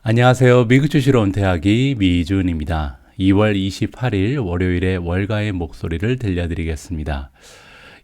안녕하세요. 미국 주시로 온 대학이 미준입니다. 2월 28일 월요일에 월가의 목소리를 들려드리겠습니다.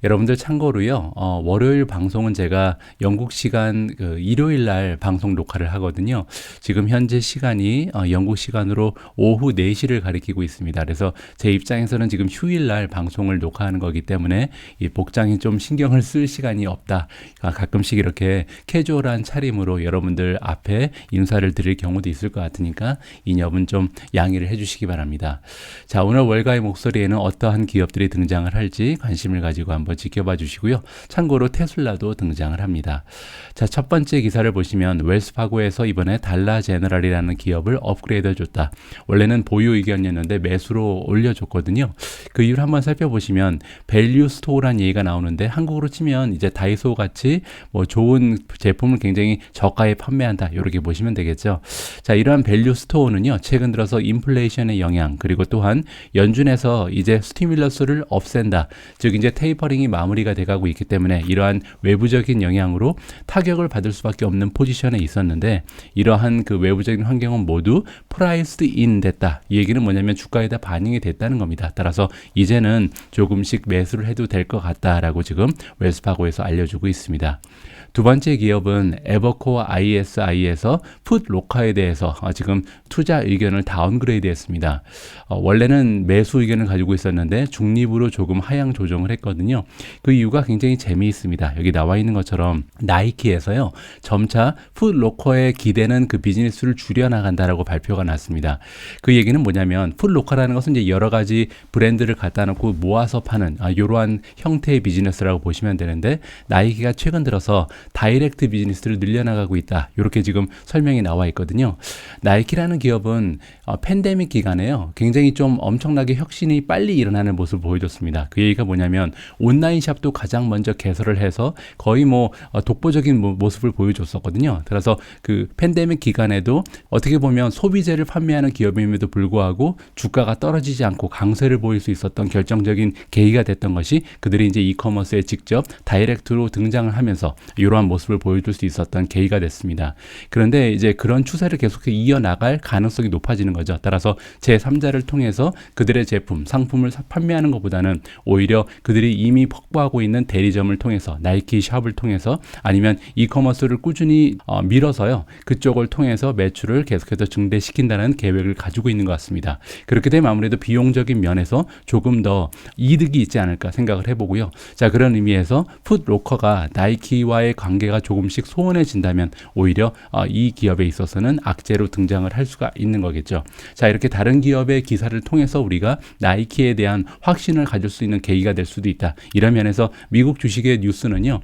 여러분들 참고로요, 월요일 방송은 제가 영국 시간 일요일 날 방송 녹화를 하거든요. 지금 현재 시간이 영국 시간으로 오후 4시를 가리키고 있습니다. 그래서 제 입장에서는 지금 휴일 날 방송을 녹화하는 거기 때문에 이 복장에 좀 신경을 쓸 시간이 없다. 가끔씩 이렇게 캐주얼한 차림으로 여러분들 앞에 인사를 드릴 경우도 있을 것 같으니까 이 점은 좀 양해를 해주시기 바랍니다. 자, 오늘 월가의 목소리에는 어떠한 기업들이 등장을 할지 관심을 가지고 한번 지켜봐 주시고요. 참고로 테슬라도 등장을 합니다. 자, 첫 번째 기사를 보시면 웰스파고에서 이번에 달라 제너럴이라는 기업을 업그레이드 해줬다. 원래는 보유 의견이었는데 매수로 올려줬거든요. 그 이유를 한번 살펴보시면 밸류 스토어란 얘기가 나오는데 한국으로 치면 이제 다이소 같이 뭐 좋은 제품을 굉장히 저가에 판매한다. 이렇게 보시면 되겠죠. 자, 이러한 밸류 스토어는요, 최근 들어서 인플레이션의 영향, 그리고 또한 연준에서 이제 스티뮬러스를 없앤다. 즉 이제 테이퍼링이 마무리가 돼가고 있기 때문에 이러한 외부적인 영향으로 타격을 받을 수밖에 없는 포지션에 있었는데, 이러한 그 외부적인 환경은 모두 프라이스드 인 됐다. 이 얘기는 뭐냐면 주가에 다 반영이 됐다는 겁니다. 따라서 이제는 조금씩 매수를 해도 될 것 같다라고 지금 웰스파고에서 알려주고 있습니다. 두 번째 기업은 에버코어 ISI에서 풋로카에 대해서 지금 투자 의견을 다운그레이드 했습니다. 원래는 매수 의견을 가지고 있었는데 중립으로 조금 하향 조정을 했거든요. 그 이유가 굉장히 재미있습니다. 여기 나와 있는 것처럼 나이키에서요, 점차 풋로커에 기대는 그 비즈니스를 줄여나간다라고 발표가 났습니다. 그 얘기는 뭐냐면 풋로커라는 것은 이제 여러 가지 브랜드를 갖다 놓고 모아서 파는 이러한 형태의 비즈니스라고 보시면 되는데, 나이키가 최근 들어서 다이렉트 비즈니스를 늘려나가고 있다. 이렇게 지금 설명이 나와 있거든요. 나이키라는 기업은 팬데믹 기간에요, 굉장히 좀 엄청나게 혁신이 빨리 일어나는 모습을 보여줬습니다. 그 얘기가 뭐냐면 온라인 샵도 가장 먼저 개설을 해서 거의 뭐 독보적인 모습을 보여줬었거든요. 그래서 그 팬데믹 기간에도 어떻게 보면 소비재를 판매하는 기업임에도 불구하고 주가가 떨어지지 않고 강세를 보일 수 있었던 결정적인 계기가 됐던 것이 그들이 이제 이커머스에 직접 다이렉트로 등장을 하면서 이러한 모습을 보여줄 수 있었던 계기가 됐습니다. 그런데 이제 그런 추세를 계속 이어나갈 가능성이 높아지는 거죠. 따라서 제3자를 통해서 그들의 제품, 상품을 판매하는 것보다는 오히려 그들이 이미 확보하고 있는 대리점을 통해서, 나이키 샵을 통해서, 아니면 이커머스를 꾸준히 밀어서요, 그쪽을 통해서 매출을 계속해서 증대시킨다는 계획을 가지고 있는 것 같습니다. 그렇게 되면 아무래도 비용적인 면에서 조금 더 이득이 있지 않을까 생각을 해보고요. 자, 그런 의미에서 풋로커가 나이키와의 관계가 조금씩 소원해진다면 오히려 이 기업에 있어서는 악재로 등장을 할 수가 있는 거겠죠. 자, 이렇게 다른 기업의 기사를 통해서 우리가 나이키에 대한 확신을 가질 수 있는 계기가 될 수도 있다. 이런 면에서 미국 주식의 뉴스는요,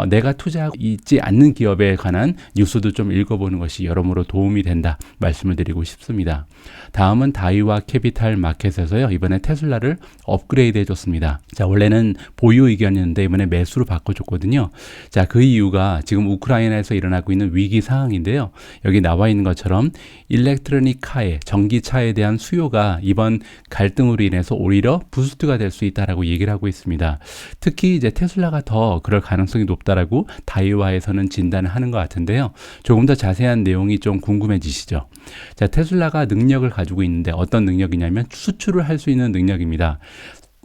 내가 투자하고 있지 않는 기업에 관한 뉴스도 좀 읽어보는 것이 여러모로 도움이 된다 말씀을 드리고 싶습니다. 다음은 다이와 캐피탈 마켓에서요, 이번에 테슬라를 업그레이드 해줬습니다. 자, 원래는 보유 의견이었는데 이번에 매수로 바꿔줬거든요. 자, 그 이유가 지금 우크라이나에서 일어나고 있는 위기 상황인데요. 여기 나와 있는 것처럼 일렉트로닉 카에, 전기차에 대한 수요가 이번 갈등으로 인해서 오히려 부스트가 될 수 있다라고 얘기를 하고 있습니다. 특히 이제 테슬라가 더 그럴 가능성이 높다라고 다이와에서는 진단을 하는 것 같은데요. 조금 더 자세한 내용이 좀 궁금해지시죠? 자, 테슬라가 능력을 가지고 있는데 어떤 능력이냐면 수출을 할 수 있는 능력입니다.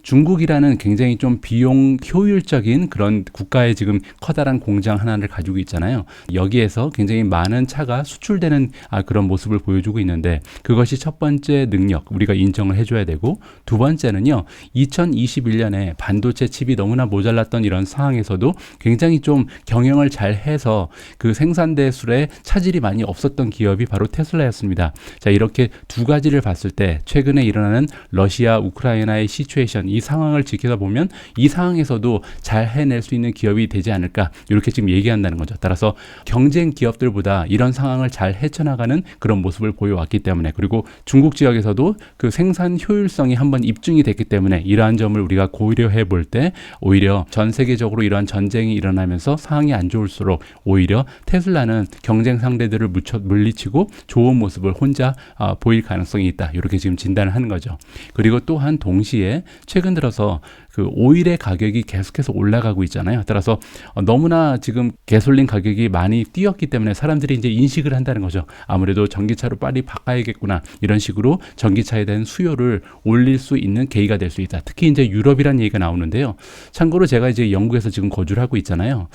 중국이라는 굉장히 좀 비용 효율적인 그런 국가의 지금 커다란 공장 하나를 가지고 있잖아요. 여기에서 굉장히 많은 차가 수출되는 그런 모습을 보여주고 있는데, 그것이 첫 번째 능력, 우리가 인정을 해줘야 되고, 두 번째는요, 2021년에 반도체 칩이 너무나 모자랐던 이런 상황에서도 굉장히 좀 경영을 잘 해서 그 생산대술에 차질이 많이 없었던 기업이 바로 테슬라였습니다. 자, 이렇게 두 가지를 봤을 때 최근에 일어나는 러시아 우크라이나의 시츄에이션, 이 상황을 지켜보면 이 상황에서도 잘 해낼 수 있는 기업이 되지 않을까, 이렇게 지금 얘기한다는 거죠. 따라서 경쟁 기업들보다 이런 상황을 잘 헤쳐나가는 그런 모습을 보여왔기 때문에, 그리고 중국 지역에서도 그 생산 효율성이 한번 입증이 됐기 때문에 이러한 점을 우리가 고려해 볼 때 오히려 전 세계적으로 이러한 전쟁이 일어나면서 상황이 안 좋을수록 오히려 테슬라는 경쟁 상대들을 물리치고 좋은 모습을 혼자 보일 가능성이 있다, 이렇게 지금 진단을 하는 거죠. 그리고 또한 동시에 최근 들어서 그 오일의 가격이 계속해서 올라가고 있잖아요. 따라서 너무나 지금 가솔린 가격이 많이 뛰었기 때문에 사람들이 이제 인식을 한다는 거죠. 아무래도 전기차로 빨리 바꿔야겠구나. 이런 식으로 전기차에 대한 수요를 올릴 수 있는 계기가 될 수 있다. 특히 이제 유럽이라는 얘기가 나오는데요. 참고로 제가 이제 영국에서 지금 거주를 하고 있잖아요.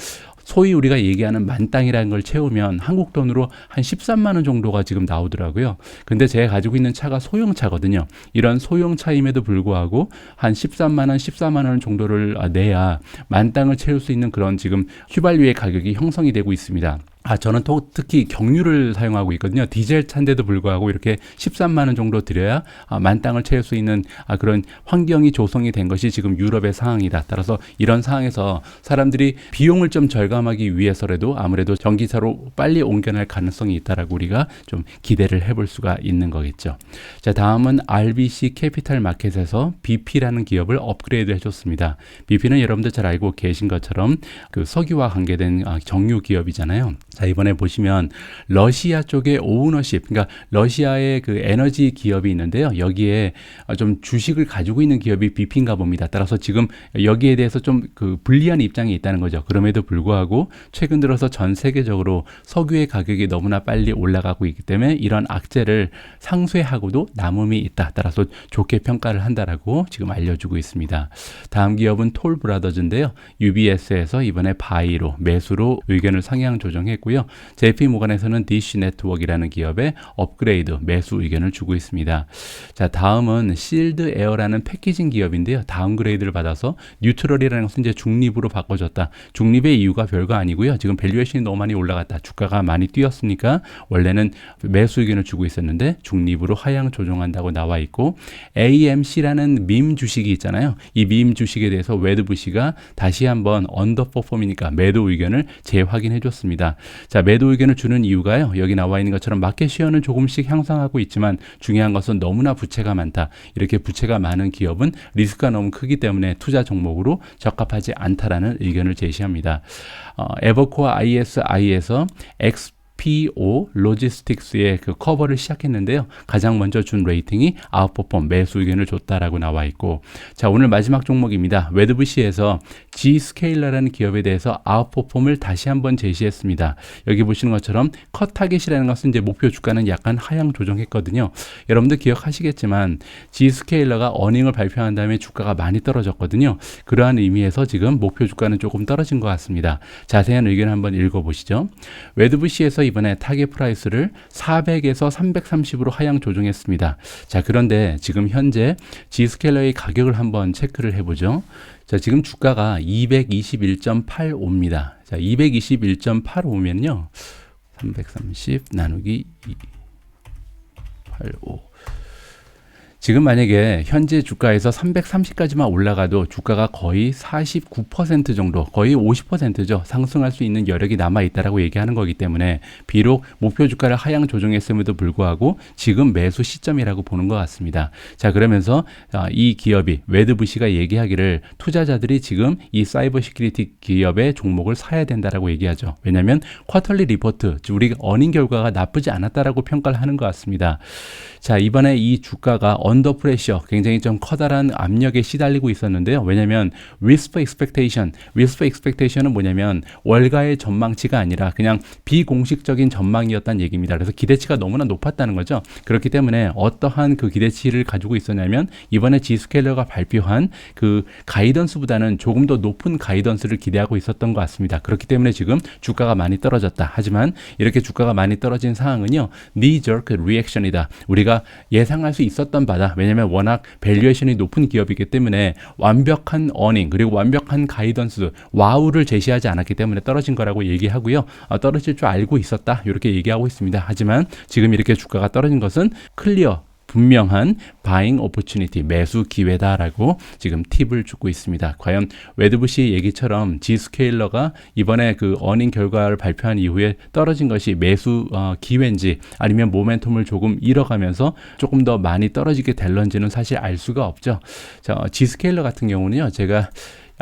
소위 우리가 얘기하는 만땅이라는 걸 채우면 한국 돈으로 한 13만 원 정도가 지금 나오더라고요. 근데 제가 가지고 있는 차가 소형차거든요. 이런 소형차임에도 불구하고 한 13만 원, 14만 원 정도를 내야 만땅을 채울 수 있는 그런 지금 휘발유의 가격이 형성이 되고 있습니다. 저는 또 특히 경유를 사용하고 있거든요. 디젤 차인데도 불구하고 이렇게 13만 원 정도 들여야 만땅을 채울 수 있는 그런 환경이 조성이 된 것이 지금 유럽의 상황이다. 따라서 이런 상황에서 사람들이 비용을 좀 절감하기 위해서라도 아무래도 전기차로 빨리 옮겨날 가능성이 있다라고 우리가 좀 기대를 해볼 수가 있는 거겠죠. 자, 다음은 RBC 캐피탈 마켓에서 BP라는 기업을 업그레이드 해줬습니다. BP는 여러분들 잘 알고 계신 것처럼 그 석유와 관계된 정유 기업이잖아요. 자, 이번에 보시면 러시아 쪽의 오너십, 그러니까 러시아의 그 에너지 기업이 있는데요. 여기에 좀 주식을 가지고 있는 기업이 BP인가 봅니다. 따라서 지금 여기에 대해서 좀 그 불리한 입장이 있다는 거죠. 그럼에도 불구하고 최근 들어서 전 세계적으로 석유의 가격이 너무나 빨리 올라가고 있기 때문에 이런 악재를 상쇄하고도 남음이 있다. 따라서 좋게 평가를 한다라고 지금 알려주고 있습니다. 다음 기업은 톨브라더즈인데요. UBS에서 이번에 바이로 매수로 의견을 상향 조정했고요. JP모건에서는 디시 네트워크라는 기업에 업그레이드 매수 의견을 주고 있습니다. 자, 다음은 실드 에어라는 패키징 기업인데요. 다운그레이드를 받아서 뉴트럴이라는 것은 이제 중립으로 바꿔줬다. 중립의 이유가 별거 아니고요. 지금 밸류에이션이 너무 많이 올라갔다. 주가가 많이 뛰었으니까 원래는 매수 의견을 주고 있었는데 중립으로 하향 조정한다고 나와 있고, AMC라는 밈 주식이 있잖아요. 이 밈 주식에 대해서 웨드부시가 다시 한번 언더퍼폼이니까 매도 의견을 재확인해 줬습니다. 자, 매도 의견을 주는 이유가요. 여기 나와 있는 것처럼 마켓 시어는 조금씩 향상하고 있지만 중요한 것은 너무나 부채가 많다. 이렇게 부채가 많은 기업은 리스크가 너무 크기 때문에 투자 종목으로 적합하지 않다라는 의견을 제시합니다. 에버코어 ISI에서 XPO 로지스틱스의 그 커버를 시작했는데요. 가장 먼저 준 레이팅이 아웃퍼폼 매수 의견을 줬다라고 나와 있고, 자, 오늘 마지막 종목입니다. 웨드부시에서 G스케일러라는 기업에 대해서 아웃퍼폼을 다시 한번 제시했습니다. 여기 보시는 것처럼 컷 타겟이라는 것은 이제 목표 주가는 약간 하향 조정했거든요. 여러분들 기억하시겠지만 G스케일러가 어닝을 발표한 다음에 주가가 많이 떨어졌거든요. 그러한 의미에서 지금 목표 주가는 조금 떨어진 것 같습니다. 자세한 의견 한번 읽어보시죠. 웨드부시에서 이번에 타겟 프라이스를 400에서 330으로 하향 조정했습니다. 자, 그런데 지금 현재 G스케일러의 가격을 한번 체크를 해보죠. 자, 지금 주가가 221.85입니다. 자, 221.85면요. 330 나누기 285. 지금 만약에 현재 주가에서 330까지만 올라가도 주가가 거의 49% 정도, 거의 50%죠. 상승할 수 있는 여력이 남아있다라고 얘기하는 거기 때문에 비록 목표 주가를 하향 조정했음에도 불구하고 지금 매수 시점이라고 보는 것 같습니다. 자, 그러면서 이 기업이 웨드부시가 얘기하기를 투자자들이 지금 이 사이버 시큐리티 기업의 종목을 사야 된다라고 얘기하죠. 왜냐하면 쿼터리 리포트, 우리 어닝 결과가 나쁘지 않았다라고 평가를 하는 것 같습니다. 자, 이번에 이 주가가 언더 프레셔, 굉장히 좀 커다란 압력에 시달리고 있었는데요. 왜냐하면 whisper expectation은 뭐냐면 월가의 전망치가 아니라 그냥 비공식적인 전망이었다는 얘기입니다. 그래서 기대치가 너무나 높았다는 거죠. 그렇기 때문에 어떠한 그 기대치를 가지고 있었냐면 이번에 G스케일러가 발표한 그 가이던스보다는 조금 더 높은 가이던스를 기대하고 있었던 것 같습니다. 그렇기 때문에 지금 주가가 많이 떨어졌다. 하지만 이렇게 주가가 많이 떨어진 상황은요, knee-jerk reaction이다. 우리가 예상할 수 있었던 바다. 왜냐하면 워낙 밸류에이션이 높은 기업이기 때문에 완벽한 어닝 그리고 완벽한 가이던스 와우를 제시하지 않았기 때문에 떨어진 거라고 얘기하고요. 떨어질 줄 알고 있었다. 이렇게 얘기하고 있습니다. 하지만 지금 이렇게 주가가 떨어진 것은 클리어 분명한 바잉 오퍼튜니티 매수 기회다라고 지금 팁을 주고 있습니다. 과연 웨드부시 얘기처럼 G스케일러가 이번에 그 어닝 결과를 발표한 이후에 떨어진 것이 매수 기회인지 아니면 모멘텀을 조금 잃어가면서 조금 더 많이 떨어지게 될런지는 사실 알 수가 없죠. 자, G스케일러 같은 경우는요, 제가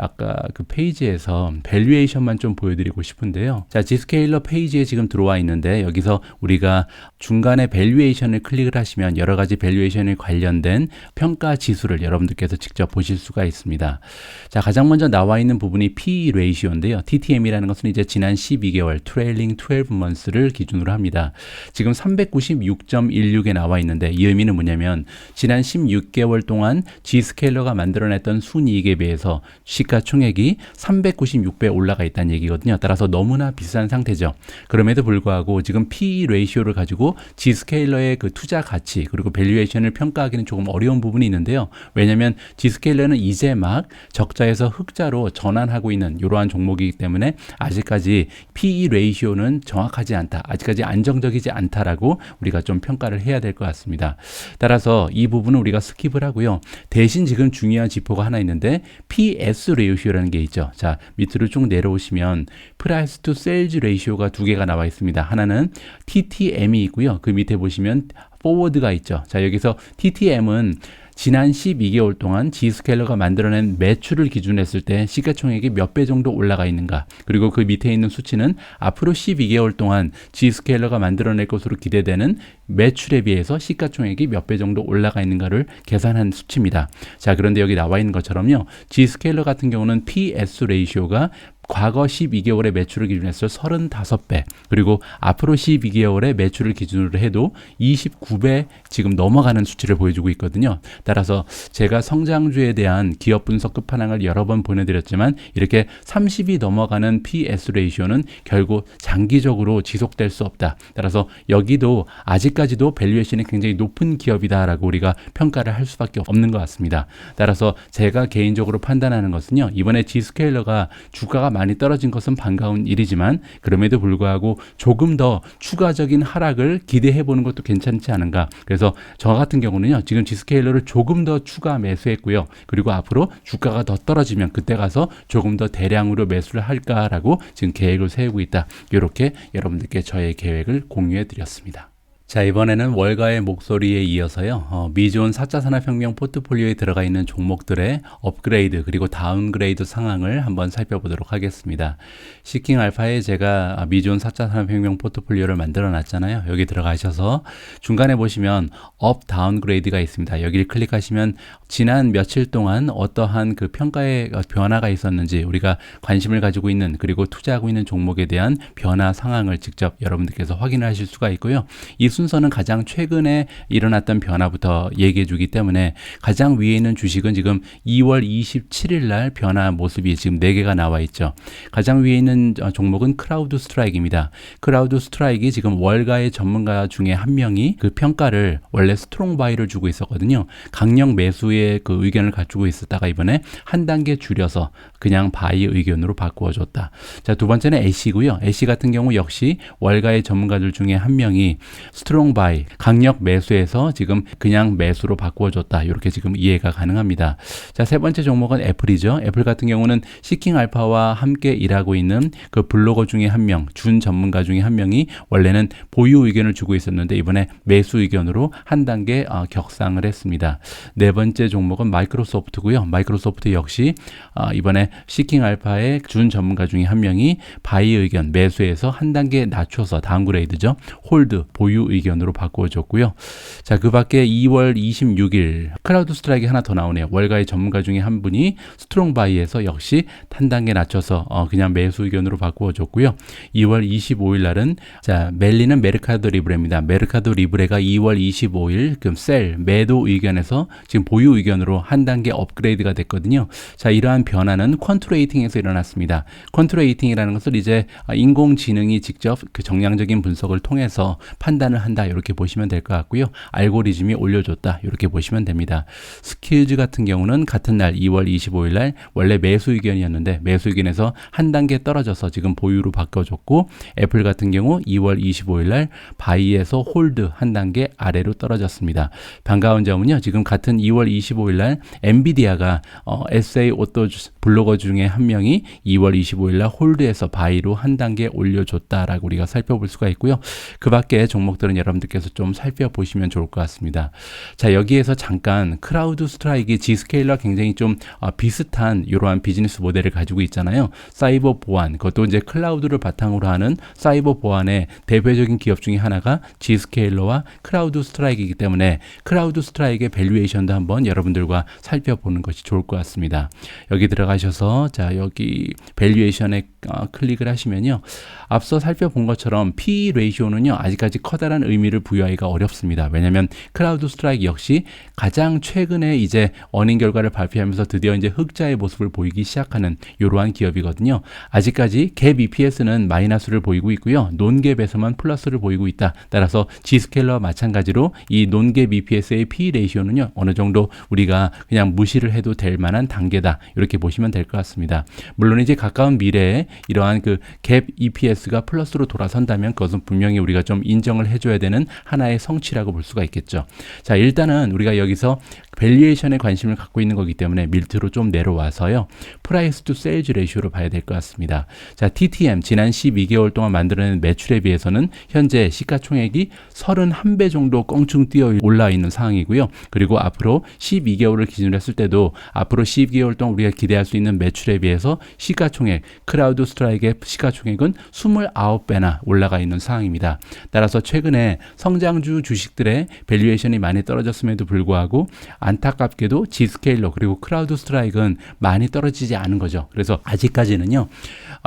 아까 그 페이지에서 밸류에이션만 좀 보여드리고 싶은데요. 자, G스케일러 페이지에 지금 들어와 있는데 여기서 우리가 중간에 밸류에이션을 클릭을 하시면 여러 가지 밸류에이션에 관련된 평가 지수를 여러분들께서 직접 보실 수가 있습니다. 자, 가장 먼저 나와 있는 부분이 PE 레이시오인데요. TTM이라는 것은 이제 지난 12개월 트레일링 12months를 기준으로 합니다. 지금 396.16에 나와 있는데 이 의미는 뭐냐면 지난 16개월 동안 G스케일러가 만들어냈던 순이익에 비해서 시가총액이 396배 올라가 있다는 얘기거든요. 따라서 너무나 비싼 상태죠. 그럼에도 불구하고 지금 PE 레이시오를 가지고 G스케일러의 그 투자 가치 그리고 밸류에이션을 평가하기는 조금 어려운 부분이 있는데요. 왜냐하면 G스케일러는 이제 막 적자에서 흑자로 전환하고 있는 이러한 종목이기 때문에 아직까지 PE 레이시오는 정확하지 않다. 아직까지 안정적이지 않다라고 우리가 좀 평가를 해야 될 것 같습니다. 따라서 이 부분은 우리가 스킵을 하고요. 대신 지금 중요한 지표가 하나 있는데 PS 레이시오라는 게 있죠. 자, 밑으로 쭉 내려오시면 프라이스 투 세일즈 레이시오가 두 개가 나와 있습니다. 하나는 TTM이 있고요. 그 밑에 보시면 포워드가 있죠. 자, 여기서 TTM은 지난 12개월 동안 G스케일러가 만들어낸 매출을 기준했을 때 시가총액이 몇 배 정도 올라가 있는가, 그리고 그 밑에 있는 수치는 앞으로 12개월 동안 G스케일러가 만들어낼 것으로 기대되는 매출에 비해서 시가총액이 몇 배 정도 올라가 있는가를 계산한 수치입니다. 자, 그런데 여기 나와 있는 것처럼요, G스케일러 같은 경우는 PS 레이시오가 과거 12개월의 매출을 기준으로 해서 35배, 그리고 앞으로 12개월의 매출을 기준으로 해도 29배 지금 넘어가는 수치를 보여주고 있거든요. 따라서 제가 성장주에 대한 기업 분석 끝판왕을 여러 번 보내드렸지만 이렇게 30이 넘어가는 PS 레이시오는 결국 장기적으로 지속될 수 없다. 따라서 여기도 아직까지도 밸류에이션이 굉장히 높은 기업이다라고 우리가 평가를 할 수밖에 없는 것 같습니다. 따라서 제가 개인적으로 판단하는 것은요, 이번에 G스케일러가 주가가 많이 떨어진 것은 반가운 일이지만 그럼에도 불구하고 조금 더 추가적인 하락을 기대해 보는 것도 괜찮지 않은가. 그래서 저 같은 경우는요, 지금 G스케일러를 조금 더 추가 매수했고요. 그리고 앞으로 주가가 더 떨어지면 그때 가서 조금 더 대량으로 매수를 할까라고 지금 계획을 세우고 있다. 이렇게 여러분들께 저의 계획을 공유해 드렸습니다. 자, 이번에는 월가의 목소리에 이어서요, 미존 4차 산업혁명 포트폴리오에 들어가 있는 종목들의 업그레이드 그리고 다운그레이드 상황을 한번 살펴보도록 하겠습니다. 시킹알파에 제가 미존 4차 산업혁명 포트폴리오를 만들어 놨잖아요. 여기 들어가셔서 중간에 보시면 업 다운그레이드가 있습니다. 여기를 클릭하시면 지난 며칠 동안 어떠한 그 평가의 변화가 있었는지, 우리가 관심을 가지고 있는 그리고 투자하고 있는 종목에 대한 변화 상황을 직접 여러분들께서 확인하실 수가 있고요. 이 순서는 가장 최근에 일어났던 변화부터 얘기해 주기 때문에 가장 위에 있는 주식은 지금 2월 27일 날 변화 모습이 지금 4개가 나와 있죠. 가장 위에 있는 종목은 크라우드 스트라이크입니다. 크라우드 스트라이크 지금 월가의 전문가 중에 한 명이 그 평가를 원래 스트롱 바이를 주고 있었거든요. 강력 매수의 그 의견을 갖추고 있었다가 이번에 한 단계 줄여서 그냥 바이 의견으로 바꾸어줬다. 자, 두 번째는 애쉬고요. 애쉬 같은 경우 역시 월가의 전문가들 중에 한 명이 스트롱 바이, 강력 매수에서 지금 그냥 매수로 바꾸어줬다. 이렇게 지금 이해가 가능합니다. 자, 세 번째 종목은 애플이죠. 애플 같은 경우는 시킹 알파와 함께 일하고 있는 그 블로거 중에 한 명, 준 전문가 중에 한 명이 원래는 보유 의견을 주고 있었는데 이번에 매수 의견으로 한 단계 격상을 했습니다. 네 번째 종목은 마이크로소프트고요. 마이크로소프트 역시 이번에 시킹 알파의 준 전문가 중에 한 명이 바이 의견, 매수에서 한 단계 낮춰서 다운그레이드죠. 홀드, 보유 의견으로 바꾸어졌고요. 자, 그 밖에 2월 26일 크라우드 스트라이크 하나 더 나오네요. 월가의 전문가 중에 한 분이 스트롱 바이에서 역시 한 단계 낮춰서 그냥 매수 의견으로 바꾸어졌고요. 2월 25일 날은 자, 멜리는 메르카도 리브레입니다. 메르카도 리브레가 2월 25일 그 셀 매도 의견에서 지금 보유 의견으로 한 단계 업그레이드가 됐거든요. 자, 이러한 변화는 퀀트레이팅에서 일어났습니다. 퀀트레이팅이라는 것을 이제 인공지능이 직접 그 정량적인 분석을 통해서 판단을 한다, 이렇게 보시면 될 것 같고요. 알고리즘이 올려줬다, 이렇게 보시면 됩니다. 스킬즈 같은 경우는 같은 날 2월 25일 날 원래 매수 의견이었는데 매수 의견에서 한 단계 떨어져서 지금 보유로 바꿔줬고, 애플 같은 경우 2월 25일 날 바이에서 홀드 한 단계 아래로 떨어졌습니다. 반가운 점은요, 지금 같은 2월 25일 날 엔비디아가 SA 오토 블로거 중에 한 명이 2월 25일 날 홀드에서 바이로 한 단계 올려줬다라고 우리가 살펴볼 수가 있고요. 그 밖에 종목들은 부분들은 여러분들께서 좀 살펴보시면 좋을 것 같습니다. 자, 여기에서 잠깐 크라우드 스트라이크, G스케일러와 굉장히 좀 비슷한 이러한 비즈니스 모델을 가지고 있잖아요. 사이버 보안, 그것도 이제 클라우드를 바탕으로 하는 사이버 보안의 대표적인 기업 중에 하나가 G스케일러와 크라우드 스트라이크이기 때문에 크라우드 스트라이크의 밸류에이션도 한번 여러분들과 살펴보는 것이 좋을 것 같습니다. 여기 들어가셔서 자, 여기 밸류에이션에 클릭을 하시면요. 앞서 살펴본 것처럼 PE 레이쇼는요, 아직까지 커다란 의미를 부여하기가 어렵습니다. 왜냐하면 크라우드 스트라이크 역시 가장 최근에 이제 어닝 결과를 발표하면서 드디어 이제 흑자의 모습을 보이기 시작하는 이러한 기업이거든요. 아직까지 갭 EPS는 마이너스를 보이고 있고요. 논갭에서만 플러스를 보이고 있다. 따라서 G스케일러와 마찬가지로 이 논갭 EPS의 PE 레이쇼는요, 어느 정도 우리가 그냥 무시를 해도 될 만한 단계다. 이렇게 보시면 될 것 같습니다. 물론 이제 가까운 미래에 이러한 그 갭 EPS가 플러스로 돌아선다면 그것은 분명히 우리가 좀 인정을 해줘야 되는 하나의 성취라고 볼 수가 있겠죠. 자, 일단은 우리가 여기서 밸류에이션에 관심을 갖고 있는 거기 때문에 밀트로 좀 내려와서요. 프라이스 투 세일즈 레이쇼로 봐야 될 것 같습니다. 자, TTM 지난 12개월 동안 만들어낸 매출에 비해서는 현재 시가총액이 31배 정도 껑충 뛰어 올라 있는 상황이고요. 그리고 앞으로 12개월을 기준으로 했을 때도 앞으로 12개월 동안 우리가 기대할 수 있는 매출에 비해서 시가총액, 크라우드 스트라이크의 시가총액은 29배나 올라가 있는 상황입니다. 따라서 최근에 성장주 주식들의 밸류에이션이 많이 떨어졌음에도 불구하고 안타깝게도 G스케일러 그리고 크라우드 스트라이크는 많이 떨어지지 않은 거죠. 그래서 아직까지는요,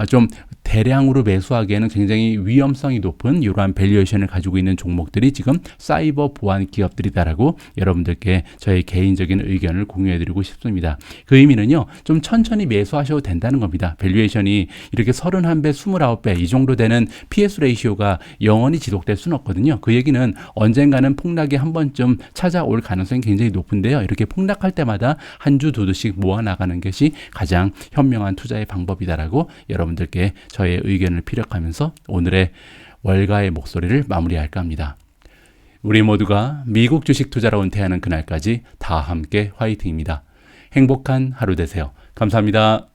좀 대량으로 매수하기에는 굉장히 위험성이 높은 이러한 밸류에이션을 가지고 있는 종목들이 지금 사이버 보안 기업들이다라고 여러분들께 저의 개인적인 의견을 공유해드리고 싶습니다. 그 의미는요, 좀 천천히 매수하셔도 된다는 겁니다. 밸류에이션이 이렇게 31배, 29배 이 정도 되는 PS 레이시오가 영원히 지속될 수는 없거든요. 그 얘기는 언젠가는 폭락이 한 번쯤 찾아올 가능성이 굉장히 높은데요. 이렇게 폭락할 때마다 한 주 두 주씩 모아나가는 것이 가장 현명한 투자의 방법이다라고 여러분들께 저의 의견을 피력하면서 오늘의 월가의 목소리를 마무리할까 합니다. 우리 모두가 미국 주식 투자로 은퇴하는 그날까지 다 함께 화이팅입니다. 행복한 하루 되세요. 감사합니다.